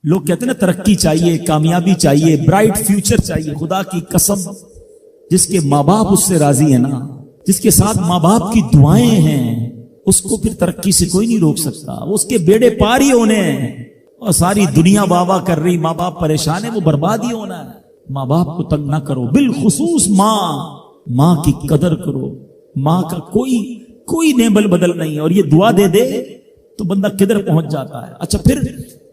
لوگ کہتے ہیں نا ترقی چاہیے، کامیابی چاہیے، برائٹ فیوچر چاہیے. خدا کی قسم جس کے ماں باپ اس سے راضی ہے نا، جس کے ساتھ ماں باپ کی دعائیں ہیں، اس کو پھر ترقی سے کوئی نہیں روک سکتا. اس کے بیڑے پار ہی ہونے ہیں. اور ساری دنیا واہ واہ کر رہی، ماں باپ پریشان ہے، وہ برباد ہی ہونا ہے. ماں باپ کو تنگ نہ کرو، بالخصوص ماں کی قدر کرو. ماں کا کوئی نیبل بدل نہیں ہے. اور یہ دعا دے دے تو بندہ کدھر پہنچ جاتا ہے. اچھا پھر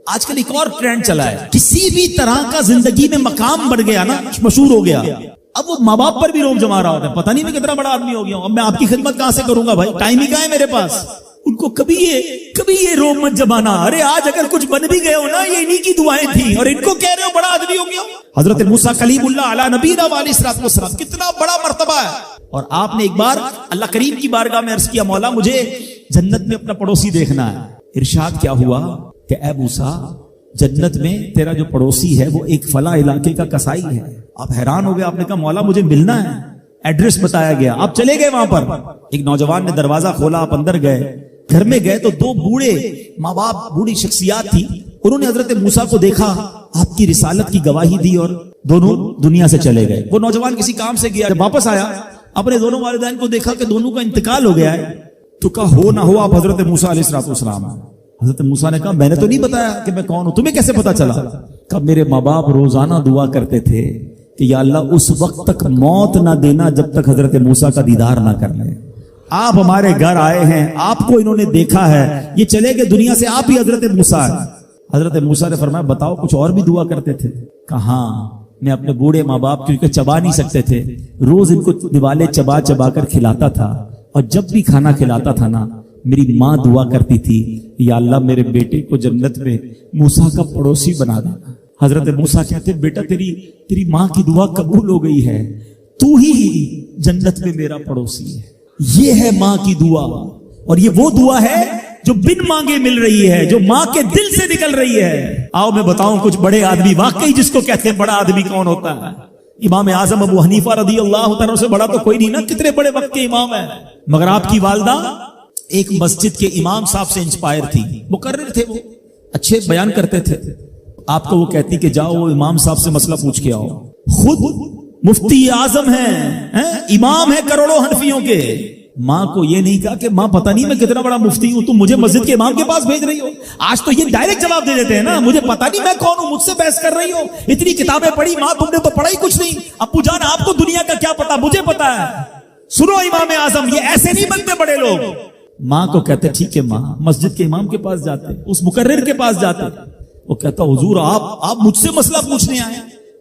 آج کل ایک اور ٹرینڈ چلا ہے، کسی بھی طرح کا زندگی میں مقام بڑھ گیا نا، مشہور ہو گیا، اب وہ ماں باپ پر بھی روب جما رہا ہوتا ہے. پتہ نہیں میں کتنا بڑا آدمی ہو گیا ہوں، اب میں آپ کی خدمت کہاں سے کروں گا بھائی، ٹائم ہی کہاں ہے میرے پاس. ان کو کبھی یہ روب مت جمانا. ارے آج اگر کچھ بن بھی گئے ہو نا، یہ انہی کی دعائیں تھیں، اور ان کو کہہ رہے ہو بڑا آدمی ہو گیا. حضرت موسیٰ کلیم اللہ علی نبینا علیہ الصلوۃ والسلام، کتنا بڑا مرتبہ ہے. اور آپ نے ایک بار اللہ کریم کی بارگاہ میں عرض کیا، مولا مجھے جنت میں اپنا پڑوسی دیکھنا ہے. ارشاد کیا ہوا کہ اے موسیٰ، جنت میں تیرا جو پڑوسی ہے وہ ایک فلاں علاقے کا کسائی ہے. آپ حیران ہو گئے، آپ نے کہا مولا مجھے ملنا ہے. ایڈریس بتایا گیا، آپ چلے گئے وہاں پر. ایک نوجوان نے دروازہ کھولا، آپ اندر گئے. گھر میں گئے تو دو بوڑھے ماں باپ، بوڑھی شخصیات تھی. انہوں نے حضرت موسیٰ کو دیکھا، آپ کی رسالت کی گواہی دی اور دونوں دنیا سے چلے گئے. وہ نوجوان کسی کام سے گیا، جب واپس آیا اپنے دونوں والدین کو دیکھا کہ دونوں کا انتقال ہو گیا ہے. تو کہا ہو نہ ہو آپ حضرت موسیٰ علیہ الصلوۃ والسلام. حضرت موسیٰ نے کہا میں نے تو نہیں بتایا کہ میں کون ہوں، تمہیں کیسے پتا چلا؟ کہا میرے ماں باپ روزانہ دعا کرتے تھے کہ یا اللہ اس وقت تک موت نہ دینا جب تک حضرت موسیٰ کا دیدار نہ کر لیں. آپ ہمارے گھر آئے ہیں، آپ کو انہوں نے دیکھا ہے، یہ چلے گئے دنیا سے، آپ ہی حضرت موسیٰ ہیں. حضرت موسیٰ نے فرمایا بتاؤ کچھ اور بھی دعا کرتے تھے؟ کہاں میں اپنے بوڑھے ماں باپ کیونکہ چبا نہیں سکتے تھے، روز ان کو دیوالے چبا چبا کر کھلاتا تھا. اور جب بھی کھانا کھلاتا تھا نا، میری ماں دعا کرتی تھی یا اللہ میرے بیٹے کو جنت میں موسیٰ کا پڑوسی بنا دینا. حضرت موسیٰ کہتے بیٹا تیری ماں کی دعا قبول ہو گئی ہے، تو ہی جنت میں میرا پڑوسی ہے. یہ ہے ماں کی دعا. اور یہ وہ دعا ہے جو بن مانگے مل رہی ہے، جو ماں کے دل سے نکل رہی ہے. آؤ میں بتاؤں کچھ بڑے آدمی، واقعی جس کو کہتے ہیں بڑا آدمی کون ہوتا ہے. امام اعظم ابو حنیفہ رضی اللہ تعالیٰ سے بڑا تو کوئی نہیں نا، کتنے بڑے وقت کے امام ہیں. مگر آپ کی والدہ ایک مسجد کے امام صاحب سے انسپائر تھی، مقرر تھے، وہ اچھے بیان کرتے تھے. آپ کو وہ کہتی کہ جاؤ وہ امام صاحب سے مسئلہ پوچھ کے آؤ. خود مفتی اعظم ہیں، امام ہے کروڑوں حنفیوں کے. ماں کو یہ نہیں کہا کہ ماں پتہ نہیں میں کتنا بڑا مفتی ہوں، تم مجھے مسجد کے امام کے پاس بھیج رہی ہو. آج تو یہ ڈائریکٹ جواب دے دیتے ہیں نا، مجھے پتہ نہیں میں کون ہوں، مجھ سے بحث کر رہی ہو، اتنی کتابیں پڑھی. ماں تم نے تو پڑھا ہی کچھ نہیں. ابو جان آپ کو دنیا کا کیا پتا، مجھے پتا ہے. سنو امام اعظم، یہ ایسے نہیں بنتے بڑے لوگ. ماں کو کہتے ٹھیک ہے ماں، مسجد کے امام کے پاس جاتے، اس مقرر کے پاس جاتے. وہ کہتا حضور آپ مجھ سے مسئلہ پوچھنے آئے،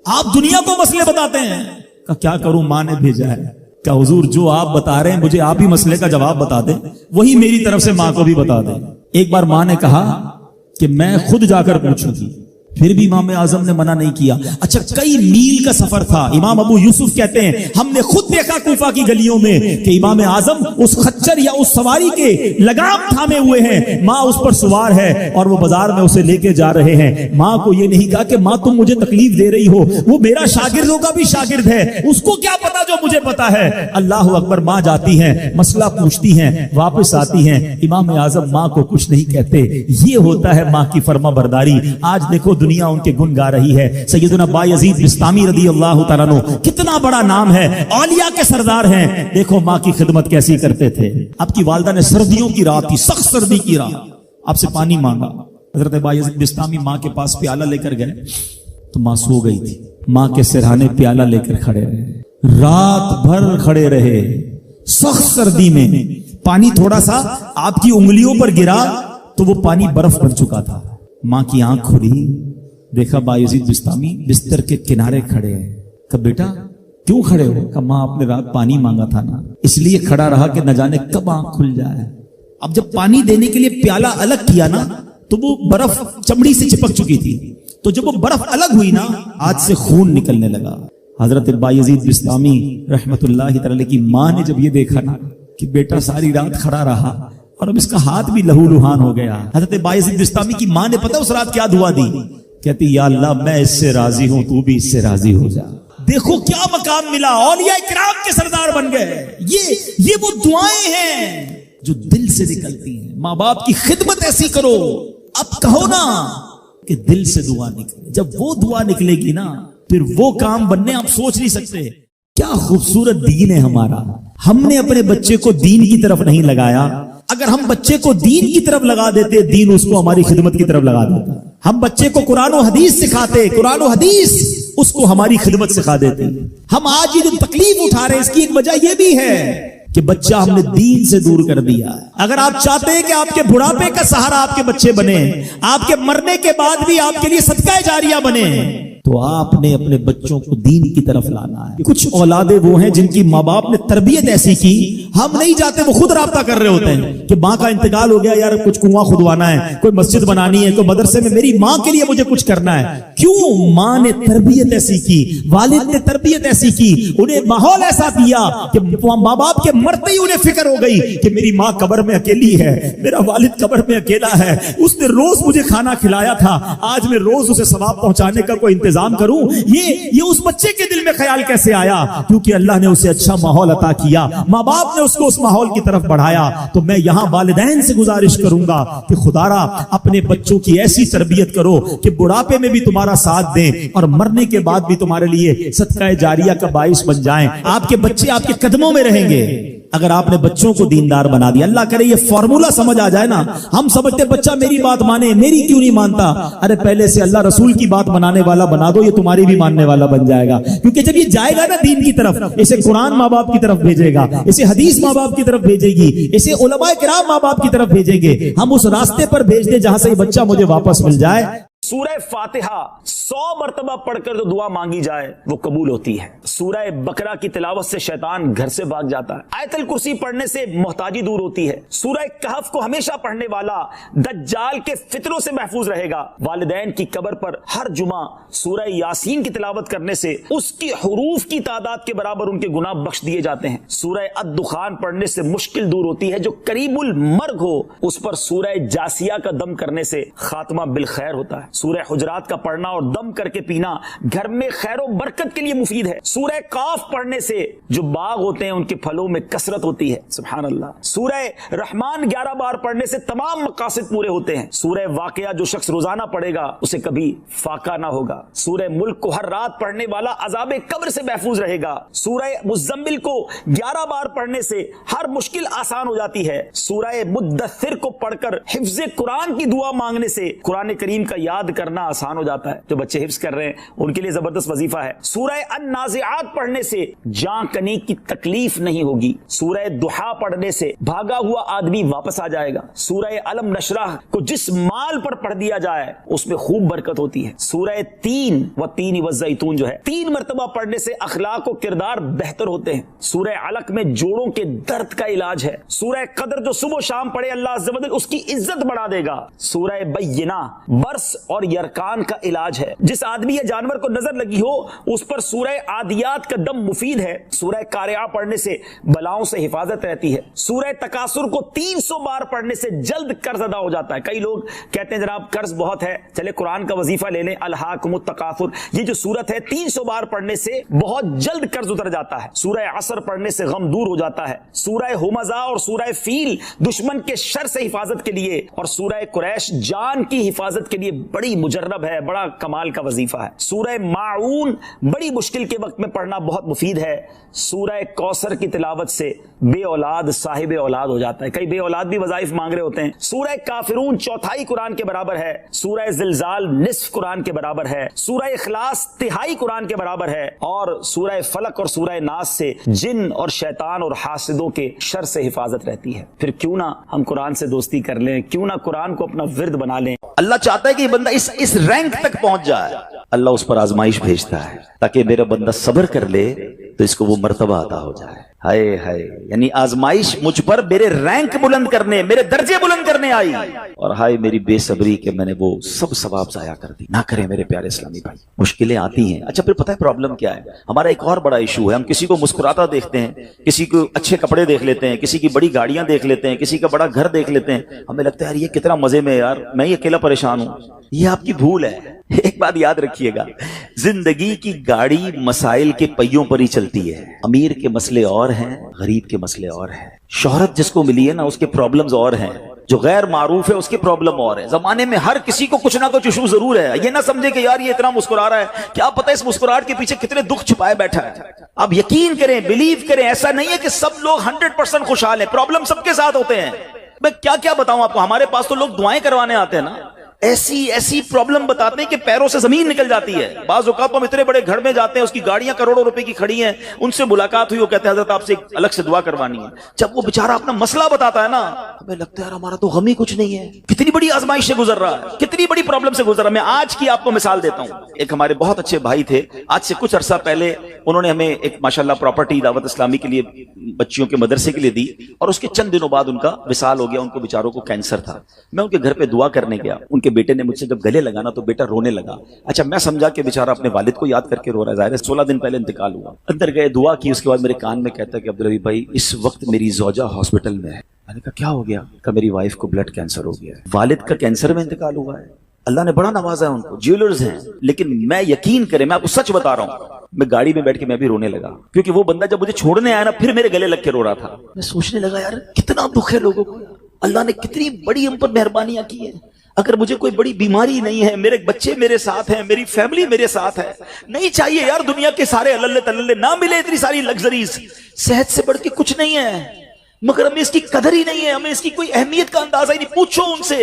آپ دنیا کو مسئلے بتاتے ہیں. کہ کیا کروں، ماں نے بھیجا ہے. کہ حضور جو آپ بتا رہے ہیں مجھے آپ ہی مسئلے کا جواب بتا دیں، وہی میری طرف سے ماں کو بھی بتا دیں. ایک بار ماں نے کہا کہ میں خود جا کر پوچھوں گی، پھر بھی امام اعظم نے منع نہیں کیا. اچھا کئی میل کا سفر تھا. امام ابو یوسف کہتے ہیں ہم نے خود دیکھا کوفہ کی گلیوں میں کہ امام اعظم اس خچر یا اس سواری کے لگام تھامے ہوئے ہیں، ماں اس پر سوار ہے اور وہ بازار میں اسے لے کے جا رہے ہیں. ماں کو یہ نہیں کہا کہ ماں تم مجھے تکلیف دے رہی ہو، وہ میرا شاگردوں کا بھی شاگرد ہے، اس کو کیا پتا جو مجھے پتا ہے. اللہ اکبر. ماں جاتی ہیں، مسئلہ پوچھتی ہیں، واپس آتی ہیں. امام اعظم ماں کو کچھ نہیں کہتے. یہ ہوتا ہے ماں کی فرما برداری. آج دیکھو دنیا ان کے گن گا رہی ہے. سیدنا بایزید بستامی رضی اللہ تعالیٰ عنہ، کتنا بڑا نام ہے، اولیاء کے سردار ہیں. دیکھو ماں کی خدمت کیسی کرتے تھے. آپ کی والدہ نے سردیوں کی رات تھی، سخت سردی کی رات، آپ سے پانی مانگا. حضرت بایزید بستامی ماں کے پاس پیالہ لے کر گئے تو ماں سو گئی تھی. ماں کے سرہانے پیالہ لے کر کھڑے رہے، رات بھر کھڑے رہے سخت سردی میں. پانی تھوڑا سا آپ کی انگلیوں پر گرا تو وہ پانی برف بن چکا تھا. ماں کی آنکھ کھلی، دیکھا بایزید بستامی بستر کے کنارے کھڑے ہیں. کہ بیٹا کیوں کھڑے ہو؟ کہ ماں آپ نے رات پانی مانگا تھا نا، اس لیے کھڑا رہا کہ نہ جانے کب آنکھ کھل جائے. اب جب پانی دینے کے لیے پیالہ الگ کیا نا تو وہ برف چمڑی سے چپک چکی تھی، تو جب وہ برف الگ ہوئی نا ہاتھ سے خون نکلنے لگا. حضرت بایزید بستامی رحمت اللہ تعالی کی ماں نے جب یہ دیکھا نا کہ بیٹا ساری رات کھڑا رہا اور اب اس کا ہاتھ بھی لہو لہان ہو گیا. حضرت بایزید بستامی کی ماں نے پتہ اس رات کیا دعا دی؟ کہتی یا اللہ میں اس سے راضی ہوں، تو بھی اس سے راضی ہو جا. دیکھو کیا مقام ملا، اولیاء کرام کے سردار بن گئے. یہ وہ دعائیں ہیں جو دل سے نکلتی ہیں. ماں باپ کی خدمت ایسی کرو. اب کہو نا کہ دل سے دعا نکلے. جب وہ دعا نکلے گی نا پھر وہ کام بننے آپ سوچ نہیں سکتے. کیا خوبصورت دین ہے ہمارا. ہم نے اپنے بچے کو دین کی طرف نہیں لگایا. اگر ہم بچے کو دین کی طرف لگا دیتے دین اس کو ہماری خدمت کی طرف لگا دیتا. ہم بچے کو قرآن و حدیث سکھاتے, قرآن و حدیث اس کو ہماری خدمت سکھا دیتے. ہم آج یہ جو تکلیف اٹھا رہے ہیں اس کی ایک وجہ یہ بھی ہے کہ بچہ ہم نے دین سے دور کر دیا. اگر آپ چاہتے ہیں کہ آپ کے بڑھاپے کا سہارا آپ کے بچے بنے, آپ کے مرنے کے بعد بھی آپ کے لیے صدقہ جاریہ بنے, تو آپ نے اپنے بچوں کو دین کی طرف لانا ہے. کچھ اولادیں وہ ہیں جن کی ماں باپ نے تربیت ایسی کی, ہم نہیں چاہتے, وہ خود رابطہ کر رہے ہوتے ہیں کہ ماں کا انتقال ہو گیا, یار کچھ کنواں کھدوانا ہے, کوئی مسجد بنانی ہے, کوئی مدرسے میں میری ماں کے لیے مجھے کچھ کرنا ہے. کیوں؟ ماں نے تربیت ایسی کی, والد نے تربیت ایسی کی, انہیں ماحول ایسا دیا کہ ماں باپ کے مرتے ہی انہیں فکر ہو گئی کہ میری ماں قبر میں اکیلی ہے, میرا والد قبر میں اکیلا ہے, اس نے روز مجھے کھانا کھلایا تھا, آج میں روز اسے ثواب پہنچانے کا کوئی انتظام کروں. یہ اس بچے کے دل میں خیال کیسے آیا؟ کیونکہ اللہ نے اسے اچھا ماحول عطا کیا, ماں باپ نے اس کو اس ماحول کی طرف بڑھایا. تو میں یہاں والدین سے گزارش کروں گا کہ خدارا اپنے بچوں کی ایسی تربیت کرو کہ بڑھاپے میں بھی تمہارا ساتھ دیں اور مرنے کے بعد بھی تمہارے لیے صدقہ جاریہ کا باعث بن جائیں. آپ کے بچے آپ کے قدموں میں رہیں گے اگر آپ نے بچوں کو دیندار بنا دیا. اللہ کرے یہ فارمولا سمجھ آ جائے نا. ہم سمجھتے بچہ میری بات مانے, میری کیوں نہیں مانتا. ارے پہلے سے اللہ رسول کی بات منانے والا بنا دو, یہ تمہاری بھی ماننے والا بن جائے گا. کیونکہ جب یہ جائے گا نا دین کی طرف, اسے قرآن ماں باپ کی طرف بھیجے گا, اسے حدیث ماں باپ کی طرف بھیجے گی, اسے علماء کرام ماں باپ کی طرف بھیجیں گے. ہم اس راستے پر بھیج دیں جہاں سے یہ بچہ مجھے واپس مل جائے. سورہ فاتحہ 100 مرتبہ پڑھ کر جو دعا مانگی جائے وہ قبول ہوتی ہے. سورہ بقرہ کی تلاوت سے شیطان گھر سے بھاگ جاتا ہے. آیت الکرسی پڑھنے سے محتاجی دور ہوتی ہے. سورہ کہف کو ہمیشہ پڑھنے والا دجال کے فتنوں سے محفوظ رہے گا. والدین کی قبر پر ہر جمعہ سورہ یاسین کی تلاوت کرنے سے اس کی حروف کی تعداد کے برابر ان کے گناہ بخش دیے جاتے ہیں. سورہ الدخان پڑھنے سے مشکل دور ہوتی ہے. جو قریب المرگ ہو اس پر سورہ جاسیہ کا دم کرنے سے خاتمہ بالخیر ہوتا ہے. سورہ حجرات کا پڑھنا اور دم کر کے پینا گھر میں خیر و برکت کے لیے مفید ہے. سورہ قاف پڑھنے سے جو باغ ہوتے ہیں ان کے پھلوں میں کثرت ہوتی ہے. سبحان اللہ. سورہ رحمان 11 بار پڑھنے سے تمام مقاصد پورے ہوتے ہیں. سورہ واقعہ جو شخص روزانہ پڑھے گا اسے کبھی فاقہ نہ ہوگا. سورہ ملک کو ہر رات پڑھنے والا عذاب قبر سے محفوظ رہے گا. سورہ مزمل کو 11 بار پڑھنے سے ہر مشکل آسان ہو جاتی ہے. سورہ مدثر کو پڑھ کر حفظ قرآن کی دعا مانگنے سے قرآن کریم کا یاد کرنا آسان ہو جاتا ہے. جو بچے حفظ کر رہے ہیں ان کے لیے زبردست وظیفہ ہے. سورہ النازعات پڑھنے سے جان کنی کی تکلیف نہیں ہوگی. سورہ ضحیٰ پڑھنے سے بھاگا ہوا آدمی واپس آ جائے گا. سورہ علم نشرح کو جس مال پر پڑھ دیا جائے اس میں خوب برکت ہوتی ہے. سورہ تین والزیتون جو ہے 3 مرتبہ پڑھنے سے اخلاق و کردار بہتر ہوتے ہیں. سورہ علق میں جوڑوں کے درد کا علاج ہے. سورہ قدر جو صبح و شام پڑھے اللہ عز و جل اس کی عزت بڑھا دے گا. سورہ بینہ برس اور یرکان کا علاج ہے. جس آدمی یا جانور کو نظر لگی ہو اس پر سورہ عادیات کا دم مفید ہے. سورہ قارعہ پڑھنے سے بلاؤں سے حفاظت رہتی ہے. سورہ تکاثر کو 300 بار پڑھنے سے جلد قرض ادا ہو جاتا ہے. کئی لوگ کہتے ہیں جناب قرض بہت ہے, چلے قرآن کا وظیفہ لے لیں. الہاکم التکاثر یہ جو سورت ہے 300 بار پڑھنے سے بہت جلد قرض اتر جاتا ہے. سورہ عصر پڑھنے سے غم دور ہو جاتا ہے. سورہ ہمزہ اور سورہ فیل دشمن کے شر سے حفاظت کے لیے اور سورہ قریش جان کی حفاظت کے لیے بڑی مجرب ہے, بڑا کمال کا وظیفہ ہے. سورہ ماعون بڑی مشکل کے وقت میں پڑھنا بہت مفید ہے. سورہ کوثر کی تلاوت سے بے اولاد صاحب اولاد ہو جاتا ہے. کئی بے اولاد بھی وظائف مانگ رہے ہوتے ہیں. سورہ کافرون 1/4 قرآن کے برابر ہے. سورہ زلزال نصف قرآن کے برابر ہے. سورہ اخلاص 1/3 قرآن کے برابر ہے. اور سورہ فلق اور سورہ ناس سے جن اور شیطان اور حاسدوں کے شر سے حفاظت رہتی ہے. پھر کیوں نہ ہم قرآن سے دوستی کر لیں, کیوں نہ قرآن کو اپنا ورد بنا لیں. اللہ چاہتا ہے کہ یہ بندہ اس رینک تک پہنچ جائے. اللہ اس پر آزمائش بھیجتا ہے تاکہ میرا بندہ صبر کر لے تو اس کو وہ مرتبہ عطا ہو جائے. ہائے ہائے, یعنی آزمائش مجھ پر میرے رینک بلند کرنے, میرے درجے بلند کرنے آئی, اور ہائے میری بے صبری کہ میں نے وہ سب ثواب ضائع کر دی. نہ کریں میرے پیارے اسلامی بھائی. مشکلیں آتی ہیں. اچھا پھر پتہ ہے پرابلم کیا ہے ہمارا؟ ایک اور بڑا ایشو ہے, ہم کسی کو مسکراتا دیکھتے ہیں, کسی کو اچھے کپڑے دیکھ لیتے ہیں, کسی کی بڑی گاڑیاں دیکھ لیتے ہیں, کسی کا بڑا گھر دیکھ لیتے ہیں, ہمیں لگتا ہے یار یہ کتنا مزے میں, یار میں ہی اکیلا پریشان ہوں. یہ آپ کی بھول ہے. ایک بات یاد رکھیے گا, زندگی کی گاڑی مسائل کے پہیوں پر ہی چلتی ہے. امیر کے مسئلے اور ہیں, غریب کے مسئلے اور ہیں. شہرت جس کو ملی ہے نا اس کے پرابلمز اور ہیں. جو غیر معروف ہے اس کی پرابلم اور ہے. زمانے میں ہر کسی کو کچھ نہ کچھ ایشو ضرور ہے. یہ نہ سمجھے کہ یار یہ اتنا مسکرا رہا ہے, کیا پتہ اس مسکراہٹ کے پیچھے کتنے دکھ چھپائے بیٹھا ہے. آپ یقین کریں, بلیو کریں, ایسا نہیں ہے کہ سب لوگ 100% خوشحال ہیں. پرابلم سب کے ساتھ ہوتے ہیں. میں کیا بتاؤں آپ کو, ہمارے پاس تو لوگ دعائیں کروانے آتے ہیں نا, ایسی پرابلم بتاتے ہیں کہ پیروں سے زمین نکل جاتی ہے. بعض اوقات ہم اتنے بڑے گھر میں جاتے ہیں, اس کی گاڑیاں کروڑوں روپے کی کھڑی ہیں, ان سے ملاقات ہوئی, وہ کہتے ہیں حضرت آپ سے الگ سے دعا کروانی ہے. جب وہ بیچارہ اپنا مسئلہ بتاتا ہے نا, ہمیں لگتا ہے یار ہمارا تو غم ہی کچھ نہیں ہے. کتنی بڑی آزمائش سے گزر رہا ہے, کتنی بڑی پرابلم سے گزر رہا ہے. میں آج کی آپ کو مثال دیتا ہوں. ایک ہمارے بہت اچھے بھائی تھے, آج سے کچھ عرصہ پہلے انہوں نے ہمیں ایک ماشاءاللہ پراپرٹی دعوت اسلامی کے لیے بچیوں کے مدرسے کے لیے دی, اور اس کے چند دنوں بعد ان کا وصال ہو گیا. ان کو بیچاروں کو کینسر تھا. میں ان کے گھر پہ دعا کرنے گیا. ان کے بیٹے نے مجھ سے جب گلے لگانا تو بیٹا رونے لگا. اچھا میں سمجھا کہ بیچارہ اپنے والد کو یاد کر کے رو رہا ہے, ظاہر ہے 16 دن پہلے انتقال ہوا. اندر گئے, دعا کی, اس کے بعد میرے کان میں کہتا ہے کہ عبدالحبیب بھائی اس وقت میری زوجہ ہاسپٹل میں ہے. میں نے کہا کیا ہو گیا؟ کہ میری وائف کو بلڈ کینسر ہو گیا ہے. والد کا کینسر میں انتقال ہوا ہے. اللہ نے بڑا نوازا ہے ان کو, جیولرز ہیں, لیکن میں یقین کریں, میں آپ کو سچ بتا رہا ہوں, میں گاڑی میں بیٹھ کے میں بھی رونے لگا, کیونکہ وہ بندہ جب مجھے چھوڑنے آیا نا پھر میرے گلے لگ کے رو رہا تھا. میں سوچنے لگا یار کتنا دکھ ہے لوگوں کو, اللہ نے کتنی بڑی ہم پر مہربانیاں کی ہیں. اگر مجھے کوئی بڑی بیماری نہیں ہے, میرے بچے میرے ساتھ ہیں, میری فیملی میرے ساتھ ہے, نہیں چاہیے یار دنیا کے سارے اللہ تللے نہ ملے اتنی ساری لگژریز, صحت سے بڑھ کے کچھ نہیں ہے, مگر ہمیں اس کی قدر ہی نہیں ہے, ہمیں اس کی کوئی اہمیت کا اندازہ ہی نہیں. پوچھو ان سے,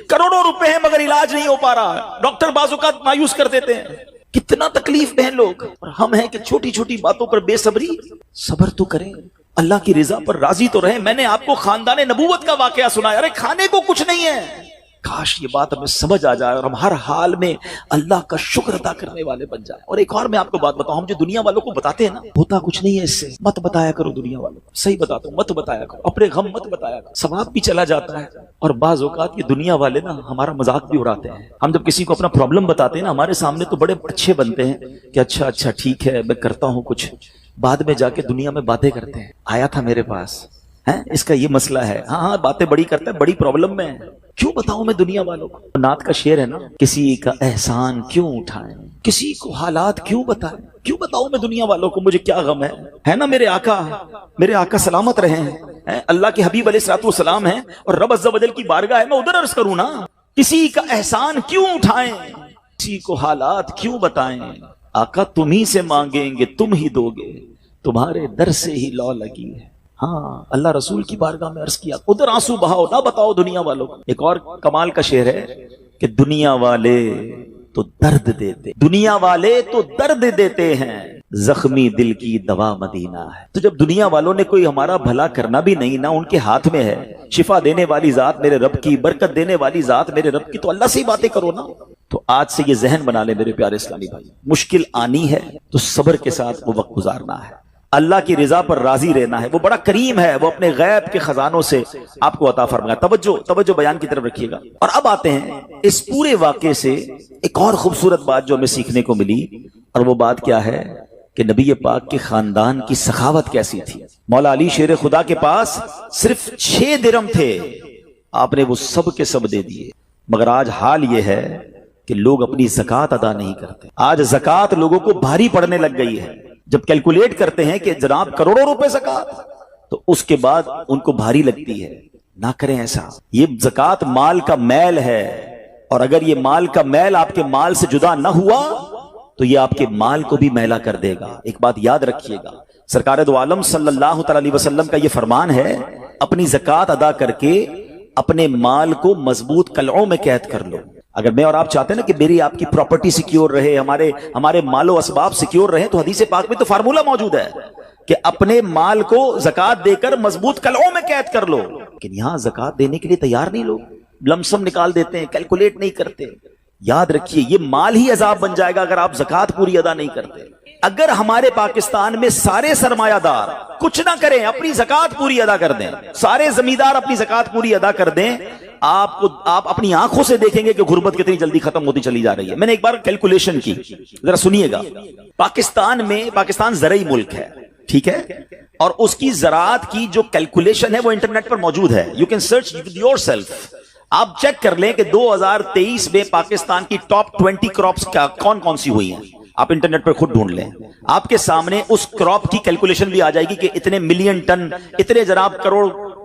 کروڑوں روپے ہیں مگر علاج نہیں ہو پا رہا, ڈاکٹر بعض اوقات مایوس کر دیتے ہیں. کتنا تکلیف میں ہیں لوگ, اور ہم ہیں کہ چھوٹی چھوٹی باتوں پر بے صبری. صبر تو کریں, اللہ کی رضا پر راضی تو رہیں. میں نے آپ کو خاندان نبوت کا واقعہ سنایا, ارے کھانے کو کچھ نہیں ہے. کاش یہ بات ہمیں سمجھ آ جائے اور ہم ہر حال میں اللہ کا شکر ادا کرنے والے بن جائیں. اور ایک اور میں آپ کو بات بتاؤں, ہم جو دنیا والوں کو بتاتے ہیں نا, ہوتا کچھ نہیں ہے اس سے. مت بتایا کرو دنیا والوں کو, صحیح بتاتا ہوں, مت بتایا کرو, اپنے غم مت بتایا کرو, ثواب بھی چلا جاتا ہے. اور بعض اوقات یہ دنیا والے نا ہمارا مذاق بھی اڑاتے ہیں. ہم جب کسی کو اپنا پرابلم بتاتے ہیں نا, ہمارے سامنے تو بڑے اچھے بنتے ہیں کہ اچھا ٹھیک ہے میں کرتا ہوں کچھ, بعد میں جا کے دنیا میں باتیں کرتے ہیں, آیا تھا میرے پاس, اس کا یہ مسئلہ ہے, ہاں باتیں بڑی کرتا ہے, بڑی پرابلم میں ہے. کیوں بتاؤں میں دنیا والوں کو؟ نعت کا شعر ہے نا, کسی کا احسان کیوں اٹھائیں, کسی کو حالات کیوں بتائیں, کیوں بتاؤں میں دنیا والوں کو مجھے کیا غم ہے نا. میرے آقا سلامت رہے ہیں, اللہ کے حبیب علیہ الصلوۃ والسلام ہیں, اور رب عز و جل کی بارگاہ ہے, میں ادھر عرض کروں نا, کسی کا احسان کیوں اٹھائیں, کسی کو حالات کیوں بتائیں. آقا تم ہی سے مانگیں گے تم ہی دو گے, تمہارے در سے ہی لو لگی ہے. ہاں اللہ رسول کی بارگاہ میں عرض کیا, ادھر آنسو بہاؤ, نہ بتاؤ دنیا والوں کو. ایک اور کمال کا شعر ہے کہ دنیا والے تو درد دیتے, دنیا والے تو درد دیتے ہیں, زخمی دل کی دوا مدینہ ہے. تو جب دنیا والوں نے کوئی ہمارا بھلا کرنا بھی نہیں نا ان کے ہاتھ میں ہے, شفا دینے والی ذات میرے رب کی, برکت دینے والی ذات میرے رب کی, تو اللہ سے ہی باتیں کرو نا. تو آج سے یہ ذہن بنا لے میرے پیارے اسلامی بھائی, مشکل آنی ہے تو صبر کے ساتھ وہ وقت گزارنا ہے, اللہ کی رضا پر راضی رہنا ہے. وہ بڑا کریم ہے, وہ اپنے غیب کے خزانوں سے آپ کو عطا فرمائے. توجہ بیان کی طرف رکھیے گا. اور اب آتے ہیں اس پورے واقعے سے ایک اور خوبصورت بات جو ہمیں سیکھنے کو ملی, اور وہ بات کیا ہے کہ نبی پاک کے خاندان کی سخاوت کیسی تھی. مولا علی شیر خدا کے پاس صرف 6 درہم تھے, آپ نے وہ سب کے سب دے دیے. مگر آج حال یہ ہے کہ لوگ اپنی زکوٰۃ ادا نہیں کرتے. آج زکوٰۃ لوگوں کو بھاری پڑنے لگ گئی ہے. جب کیلکولیٹ کرتے ہیں کہ جناب کروڑوں روپے زکوٰۃ, تو اس کے بعد ان کو بھاری لگتی ہے. نہ کریں ایسا, یہ زکوٰۃ مال کا میل ہے, اور اگر یہ مال کا میل آپ کے مال سے جدا نہ ہوا تو یہ آپ کے مال کو بھی میلا کر دے گا. ایک بات یاد رکھیے گا, سرکار دو عالم صلی اللہ تعالی علیہ وسلم کا یہ فرمان ہے, اپنی زکوٰۃ ادا کر کے اپنے مال کو مضبوط قلعوں میں قید کر لو. اگر میں اور آپ چاہتے ہیں نا کہ میری آپ کی پراپرٹی سیکیور رہے, ہمارے مال و اسباب سیکیور رہے, تو حدیث پاک میں تو فارمولہ موجود ہے کہ اپنے مال کو زکوٰۃ دے کر مضبوط قلعوں میں قید کر لو. لیکن یہاں زکوٰۃ دینے کے لیے تیار نہیں لوگ, لمسم نکال دیتے ہیں, کیلکولیٹ نہیں کرتے. یاد رکھیے یہ مال ہی عذاب بن جائے گا اگر آپ زکوٰۃ پوری ادا نہیں کرتے. اگر ہمارے پاکستان میں سارے سرمایہ دار کچھ نہ کریں, اپنی زکوٰۃ پوری ادا کر دیں, سارے زمیندار اپنی زکوٰۃ پوری ادا کر دیں, آپ اپنی آنکھوں سے دیکھیں گے کہ غربت کتنی جلدی ختم ہوتی چلی جا رہی ہے. میں نے ایک بار کیلکولیشن کی, ذرا سنیے گا. پاکستان زرعی ملک ہے, ٹھیک ہے, اور اس کی زراعت کی جو کیلکولیشن ہے وہ انٹرنیٹ پر موجود ہے. You can search your self. آپ چیک کر لیں کہ 2023 میں پاکستان کی ٹاپ 20 کراپس کون سی ہوئی ہیں. آپ انٹرنیٹ پر خود ڈھونڈ لیں, آپ کے سامنے اس کراپ کی کیلکولیشن بھی آ جائے گی کہ اتنے ملین ٹن, اتنے جناب کروڑ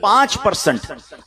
5%।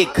1।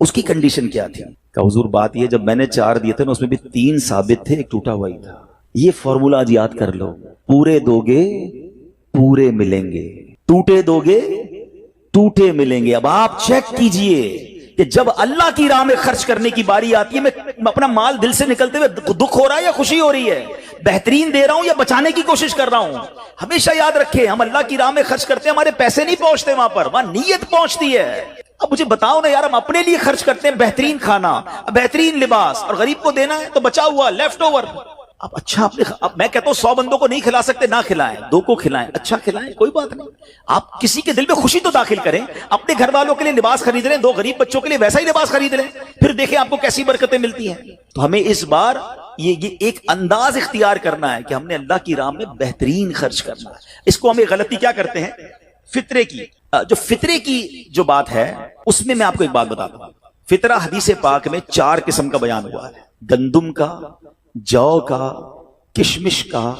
اس کی کنڈیشن کیا تھی؟ کہ حضور بات یہ جب میں نے 4 دیے تھے نا اس میں بھی 3 ثابت تھے، ایک ٹوٹا ہوا ہی تھا. یہ فارمولا آج یاد کر لو، پورے دو گے پورے ملیں گے، ٹوٹے دو گے ٹوٹے ملیں گے. اب آپ چیک کیجئے کہ جب اللہ کی راہ میں خرچ کرنے کی باری آتی ہے، میں اپنا مال دل سے نکلتے ہوئے دکھ ہو رہا ہے یا خوشی ہو رہی ہے، بہترین دے رہا ہوں یا بچانے کی کوشش کر رہا ہوں. ہمیشہ یاد رکھیں، ہم اللہ کی راہ میں خرچ کرتے ہیں، ہمارے پیسے نہیں پہنچتے وہاں پر، وہاں نیت پہنچتی ہے. اب مجھے بتاؤ نا یار، ہم اپنے لیے خرچ کرتے ہیں بہترین کھانا، بہترین لباس، اور غریب کو دینا ہے تو بچا ہوا لیفٹ اوور. اب اچھا اب میں کہتا ہوں 100 بندوں کو نہیں کھلا سکتے، نہ کھلائیں، 2 کو کھلائیں، اچھا کھلائیں، کوئی بات نہیں. آپ کسی کے دل میں خوشی تو داخل کریں، اپنے گھر والوں کے لیے لباس خرید لیں، 2 غریب بچوں کے لیے ویسا ہی لباس خرید لیں، پھر دیکھیں آپ کو کیسی برکتیں ملتی ہیں. تو ہمیں اس بار یہ ایک انداز اختیار کرنا ہے کہ ہم نے اللہ کی راہ میں بہترین خرچ کرنا ہے. اس کو ہمیں غلطی کیا کرتے ہیں؟ فطرے کی. جو فطرے کی جو بات ہے اس میں میں آپ کو ایک بات بتاتا ہوں. فطرہ حدیث پاک میں 4 قسم کا بیان ہوا ہے، گندم کا، جو کا، کشمش کا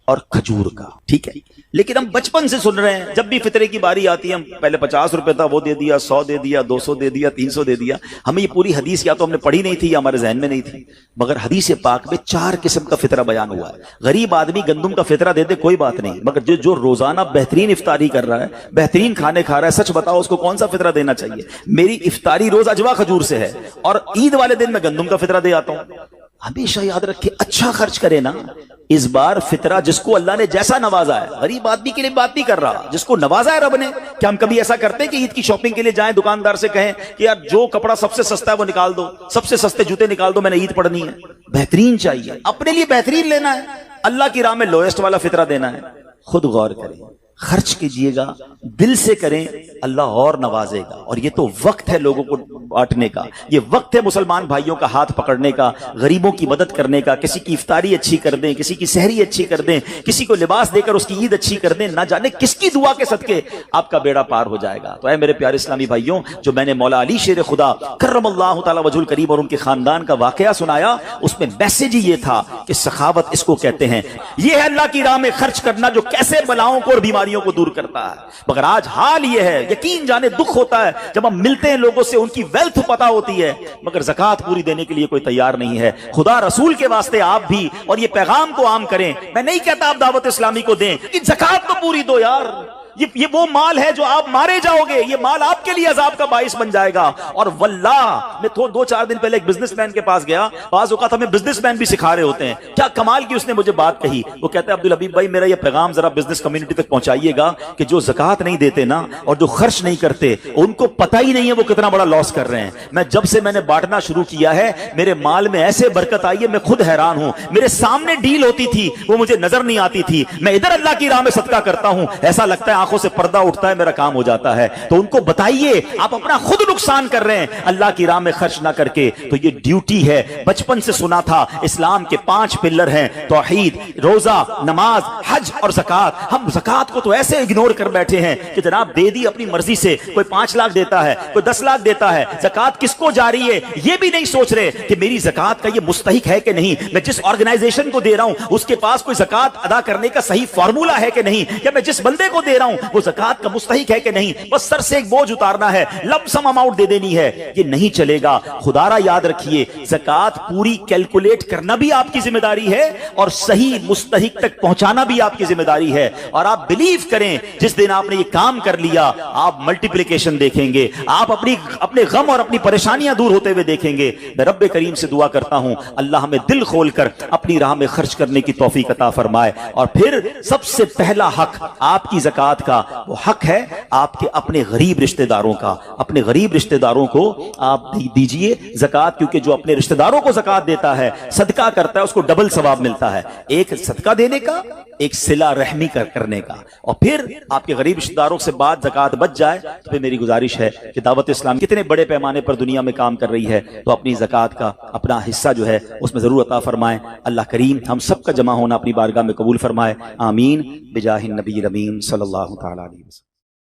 اور کھجور کا. ٹھیک ہے، لیکن ہم بچپن سے سن رہے ہیں، جب بھی فطرے کی باری آتی ہے ہم پہلے 50 روپے تھا وہ دے دیا، 100 دے دیا، 200 دے دیا، 300 دے دیا. ہمیں یہ پوری حدیث یا تو ہم نے پڑھی نہیں تھی یا ہمارے ذہن میں نہیں تھی، مگر حدیث پاک میں 4 قسم کا فطرہ بیان ہوا ہے. غریب آدمی گندم کا فطرہ دے دے کوئی بات نہیں، مگر جو روزانہ بہترین افطاری کر رہا ہے، بہترین کھانے کھا رہا ہے، سچ بتاؤ اس کو کون سا فطرہ دینا چاہیے؟ میری افطاری روز اجوا کھجور سے ہے اور عید والے دن میں گندم کا فطرہ دے آتا ہوں. ہمیشہ یاد رکھے، اچھا خرچ کرے نا. اس بار فطرہ جس کو اللہ نے جیسا نوازا ہے، غریب آدمی کے لیے بات نہیں کر رہا، جس کو نوازا ہے رب نے. کیا ہم کبھی ایسا کرتے ہیں کہ عید کی شاپنگ کے لیے جائیں دکاندار سے کہیں کہ یار جو کپڑا سب سے سستا ہے وہ نکال دو، سب سے سستے جوتے نکال دو، میں نے عید پڑھنی ہے؟ بہترین چاہیے، اپنے لیے بہترین لینا ہے، اللہ کی راہ میں لوئسٹ والا فطرہ دینا ہے. خود غور کریں، خرچ کیجئے گا، دل سے کریں، اللہ اور نوازے گا. اور یہ تو وقت ہے لوگوں کو بانٹنے کا، یہ وقت ہے مسلمان بھائیوں کا ہاتھ پکڑنے کا، غریبوں کی مدد کرنے کا. کسی کی افطاری اچھی کر دیں، کسی کی سحری اچھی کر دیں، کسی کو لباس دے کر اس کی عید اچھی کر دیں. نہ جانے کس کی دعا کے صدقے آپ کا بیڑا پار ہو جائے گا. تو اے میرے پیارے اسلامی بھائیوں، جو میں نے مولا علی شیر خدا کرم اللہ تعالی وجہ الکریم اور ان کے خاندان کا واقعہ سنایا، اس میں میسج ہی یہ تھا کہ سخاوت اس کو کہتے ہیں. یہ ہے اللہ کی راہ میں خرچ کرنا جو کیسے بلاؤں کو اور بیماریوں کو دور کرتا ہے. مگر آج حال یہ ہے، یقین جانے دکھ ہوتا ہے جب ہم ملتے ہیں لوگوں سے، ان کی ویلتھ پتہ ہوتی ہے مگر زکوٰۃ پوری دینے کے لیے کوئی تیار نہیں ہے. خدا رسول کے واسطے آپ بھی اور یہ پیغام کو عام کریں. میں نہیں کہتا آپ دعوت اسلامی کو دیں کہ زکوٰۃ تو پوری دو یار، یہ وہ مال ہے جو آپ مارے جاؤ گے، یہ مال آپ کے لیے عذاب کا باعث بن جائے گا. اور واللہ میں 2-4 دن پہلے ایک بزنس مین کے پاس گیا، بعض اوقات ہمیں بزنس مین بھی سکھا رہے ہوتے ہیں. کیا کمال کی اس نے مجھے بات کہی، وہ کہتا ہے عبدالحبیب بھائی میرا یہ پیغام ذرا بزنس کمیونٹی تک پہنچائیے گا کہ جو زکوٰۃ نہیں دیتے نا اور جو خرچ نہیں کرتے ان کو پتہ ہی نہیں ہے وہ کتنا بڑا لاس کر رہے ہیں. جب سے میں نے بانٹنا شروع کیا ہے میرے مال میں ایسے برکت آئی ہے، میں خود حیران ہوں. میرے سامنے ڈیل ہوتی تھی وہ مجھے نظر نہیں آتی تھی، میں ادھر اللہ کی راہ میں صدقہ کرتا ہوں، ایسا لگتا ہے آنکھوں سے پردہ اٹھتا ہے، میرا کام ہو جاتا ہے. تو ان کو بتائیے آپ اپنا خود نقصان کر رہے ہیں اللہ کی راہ میں خرچ نہ کر کے. تو یہ ڈیوٹی ہے، بچپن سے سنا تھا اسلام کے 5 پلر ہیں، توحید، روزہ، نماز، حج اور زکوٰۃ. ہم زکوٰۃ کو تو ایسے اگنور کر بیٹھے ہیں کہ جناب دے دی اپنی مرضی سے، کوئی 5 لاکھ دیتا ہے، کوئی 10 لاکھ دیتا ہے. زکوٰۃ کس کو جاری ہے یہ بھی نہیں سوچ رہے کہ میری زکوٰۃ کا یہ مستحق ہے کہ نہیں، میں جس آرگنائزیشن کو دے رہا ہوں اس کے پاس کوئی زکوٰۃ ادا کرنے کا صحیح فارمولا ہے کہ نہیں، یا میں جس بندے کو دے رہا ہوں وہ زکوٰۃ کا مستحق ہے کہ نہیں. بس سر سے ایک بوجھ اتارنا ہے، لم سم اماؤنٹ دے دینی ہے، یہ نہیں چلے گا. خدا را یاد رکھیے، زکوٰۃ پوری کیلکولیٹ کرنا بھی آپ کی ذمہ داری ہے اور صحیح مستحق تک پہنچانا بھی آپ کی ذمہ داری ہے. اور آپ بلیو کریں جس دن آپ نے یہ کام کر لیا آپ ملٹیپلیکیشن دیکھیں گے، آپ اپنے غم اور اپنی پریشانیاں دور ہوتے ہوئے دیکھیں گے. میں رب کریم سے دعا کرتا ہوں اللہ ہمیں دل کھول کر اپنی راہ میں خرچ کرنے کی توفیق عطا فرمائے. اور پھر سب سے پہلا حق آپ کی زکوٰۃ کا وہ حق ہے آپ کے اپنے غریب رشتہ داروں کا. اپنے غریب رشتہ داروں کو آپ دیجئے زکوٰۃ، کیونکہ جو اپنے رشتہ داروں کو زکوٰۃ دیتا ہے، صدقہ کرتا ہے، اس کو ڈبل ثواب ملتا ہے، ایک صدقہ دینے کا، ایک صلہ رحمی کرنے کا. اور پھر آپ کے غریب رشتہ داروں سے بعد زکوٰۃ بچ جائے تو پھر میری گزارش ہے کہ دعوت اسلام کتنے بڑے پیمانے پر دنیا میں کام کر رہی ہے، تو اپنی زکوٰۃ کا اپنا حصہ جو ہے اس میں ضرور عطا فرمائیں. اللہ کریم ہم سب کا جمع ہونا اپنی بارگاہ میں قبول فرمائے. آمین بجاہ النبی الامین صلی اللہ تعالی علیہ وسلم.